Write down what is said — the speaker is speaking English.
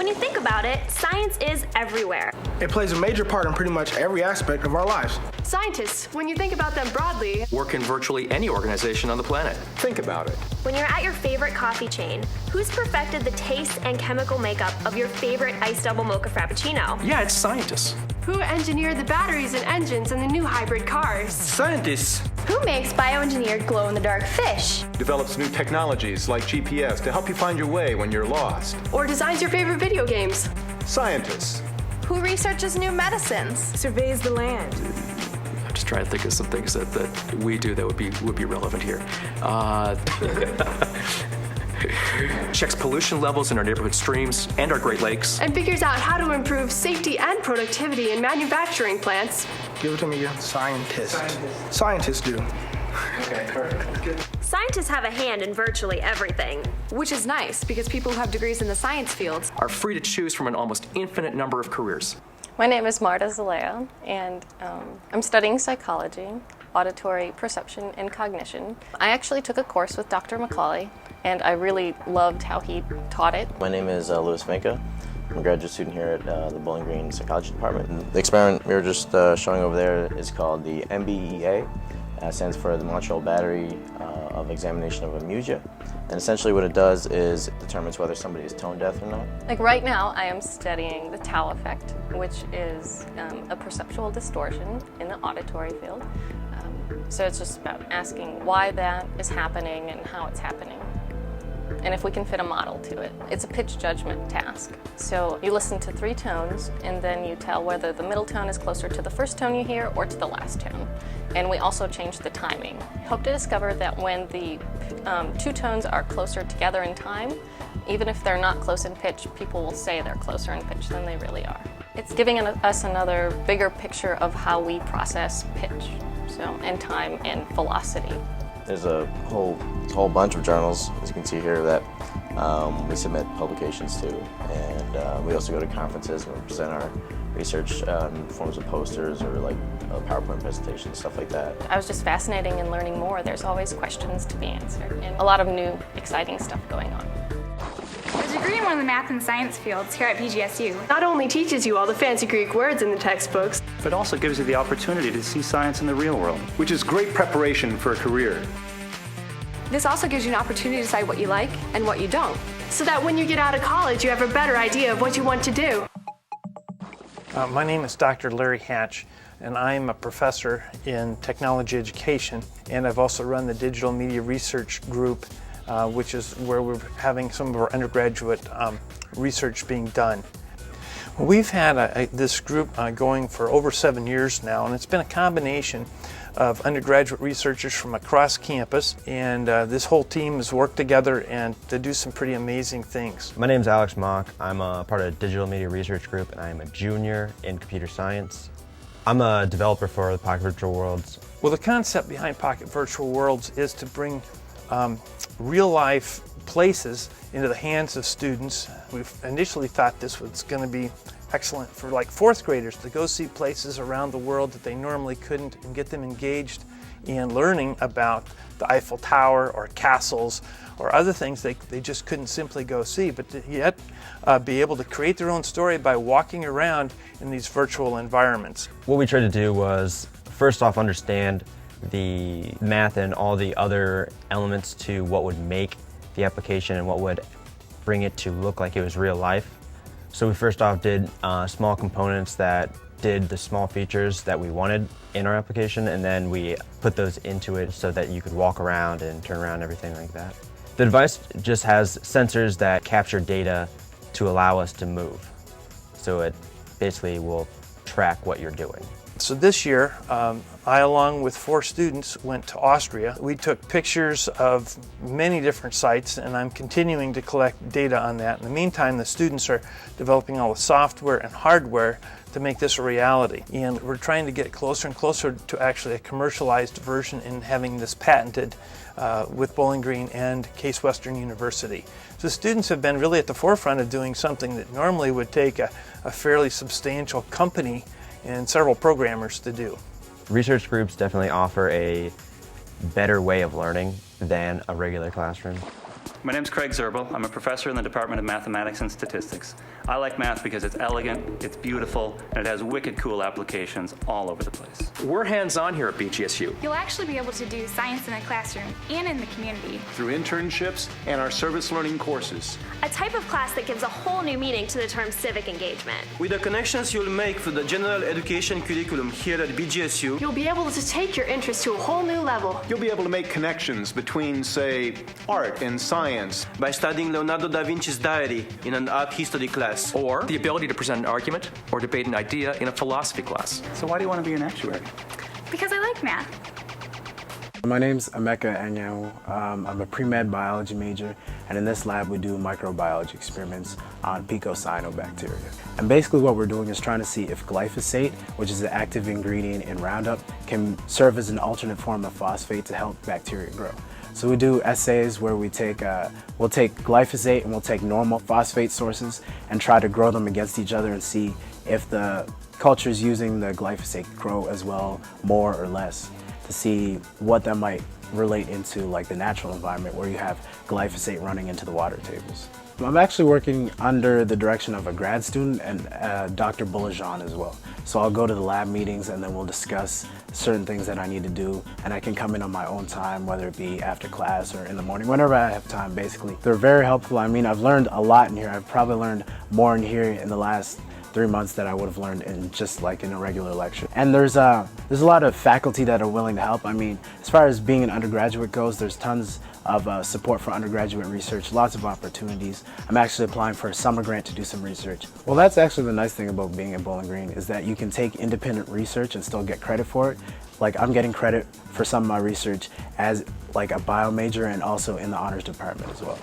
you think about it, science is everywhere. It plays a major part in pretty much every aspect of our lives. Scientists, when you think about them broadly, work in virtually any organization on the planet. Think about it. When you're at your favorite coffee chain, who's perfected the taste and chemical makeup of your favorite iced double mocha frappuccino? Yeah, it's scientists. who engineered the batteries and engines in the new hybrid cars? Scientists. Who makes bioengineered glow-in-the-dark fish? Develops new technologies like GPS to help you find your way when you're lost. Or designs your favorite video games? Scientists. Who researches new medicines? Surveys the land. I'm just trying to think of some things that we do that would be relevant here. Checks pollution levels in our neighborhood streams and our Great Lakes. And figures out how to improve safety and productivity in manufacturing plants. Give it to me again. Scientists. Scientists do. Okay, perfect. Good. Scientists have a hand in virtually everything. Which is nice, because people who have degrees in the science fields Are free to choose from an almost infinite number of careers. My name is Marta Zalea, and I'm studying psychology, auditory perception, and cognition. I actually took a course with Dr. McCauley, and I really loved how he taught it. My name is Louis Finca. I'm a graduate student here at the Bowling Green Psychology Department. The experiment we were just showing over there is called the MBEA. Stands for the Montreal Battery of Examination of Amusia. And essentially what it does is it determines whether somebody is tone deaf or not. Like right now, I am studying the tau effect, which is a perceptual distortion in the auditory field. So it's just about asking why that is happening and how it's happening, and if we can fit a model to it. It's a pitch judgment task. So you listen to 3 tones, and then you tell whether the middle tone is closer to the first tone you hear or to the last tone. And we also change the timing. Hope to discover that when the 2 tones are closer together in time, even if they're not close in pitch, people will say they're closer in pitch than they really are. It's giving us another bigger picture of how we process pitch, and time and velocity. There's a whole bunch of journals, as you can see here, that we submit publications to, and we also go to conferences and we present our research in forms of posters or like PowerPoint presentations, stuff like that. I was just fascinating in learning more. There's always questions to be answered and a lot of new, exciting stuff going on. A degree in one of the math and science fields here at BGSU Not only teaches you all the fancy Greek words in the textbooks, but also gives you the opportunity to see science in the real world. Which is great preparation for a career. this also gives you an opportunity to decide what you like and what you don't, so that when you get out of college, you have a better idea of what you want to do. My name is Dr. Larry Hatch, and I'm a professor in technology education, and I've also run the Digital Media Research Group, which is where we're having some of our undergraduate research being done. We've had this group going for over 7 years now, and it's been a combination of undergraduate researchers from across campus, and this whole team has worked together and to do some pretty amazing things. My name is Alex Mock. I'm a part of the Digital Media Research Group, and I'm a junior in computer science. I'm a developer for the Pocket Virtual Worlds. Well, the concept behind Pocket Virtual Worlds is to bring real-life places into the hands of students. We've initially thought this was going to be excellent for like 4th graders to go see places around the world that they normally couldn't, and get them engaged in learning about the Eiffel Tower or castles or other things they just couldn't simply go see, but to yet be able to create their own story by walking around in these virtual environments. What we tried to do was, first off, understand the math and all the other elements to what would make the application and what would bring it to look like it was real life. So we first off did small components that did the small features that we wanted in our application, and then we put those into it so that you could walk around and turn around and everything like that. The device just has sensors that capture data to allow us to move. So it basically will track what you're doing. So this year, I, along with 4 students, went to Austria. We took pictures of many different sites, and I'm continuing to collect data on that. In the meantime, the students are developing all the software and hardware to make this a reality. And we're trying to get closer and closer to actually a commercialized version and having this patented with Bowling Green and Case Western University. So students have been really at the forefront of doing something that normally would take a fairly substantial company and several programmers to do. Research groups definitely offer a better way of learning than a regular classroom. My name's Craig Zerbel. I'm a professor in the Department of Mathematics and Statistics. I like math because it's elegant, it's beautiful, and it has wicked cool applications all over the place. We're hands-on here at BGSU. You'll actually be able to do science in the classroom and in the community. Through internships and our service learning courses. A type of class that gives a whole new meaning to the term civic engagement. With the connections you'll make for the general education curriculum here at BGSU, You'll be able to take your interest to a whole new level. You'll be able to make connections between, say, art and science. by studying Leonardo da Vinci's diary in an art history class. Or the ability to present an argument or debate an idea in a philosophy class. So why do you want to be an actuary? Because I like math. My name's Emeka Anyanwu. I'm a pre-med biology major, and in this lab we do microbiology experiments on picocyanobacteria. And basically what we're doing is trying to see if glyphosate, which is the active ingredient in Roundup, can serve as an alternate form of phosphate to help bacteria grow. So we do assays where we'll take glyphosate and we'll take normal phosphate sources and try to grow them against each other and see if the cultures using the glyphosate grow as well, more or less, to see what that might relate into like the natural environment where you have glyphosate running into the water tables. I'm actually working under the direction of a grad student and Dr. Boulajan as well. So I'll go to the lab meetings and then we'll discuss certain things that I need to do, and I can come in on my own time, whether it be after class or in the morning, whenever I have time basically. They're very helpful. I mean, I've learned a lot in here. I've probably learned more in here in the last 3 months that I would have learned in just like in a regular lecture. And there's a lot of faculty that are willing to help. I mean, as far as being an undergraduate goes, there's tons of support for undergraduate research, lots of opportunities. I'm actually applying for a summer grant to do some research. Well, that's actually the nice thing about being at Bowling Green, is that you can take independent research and still get credit for it. Like, I'm getting credit for some of my research as like a bio major and also in the honors department as well.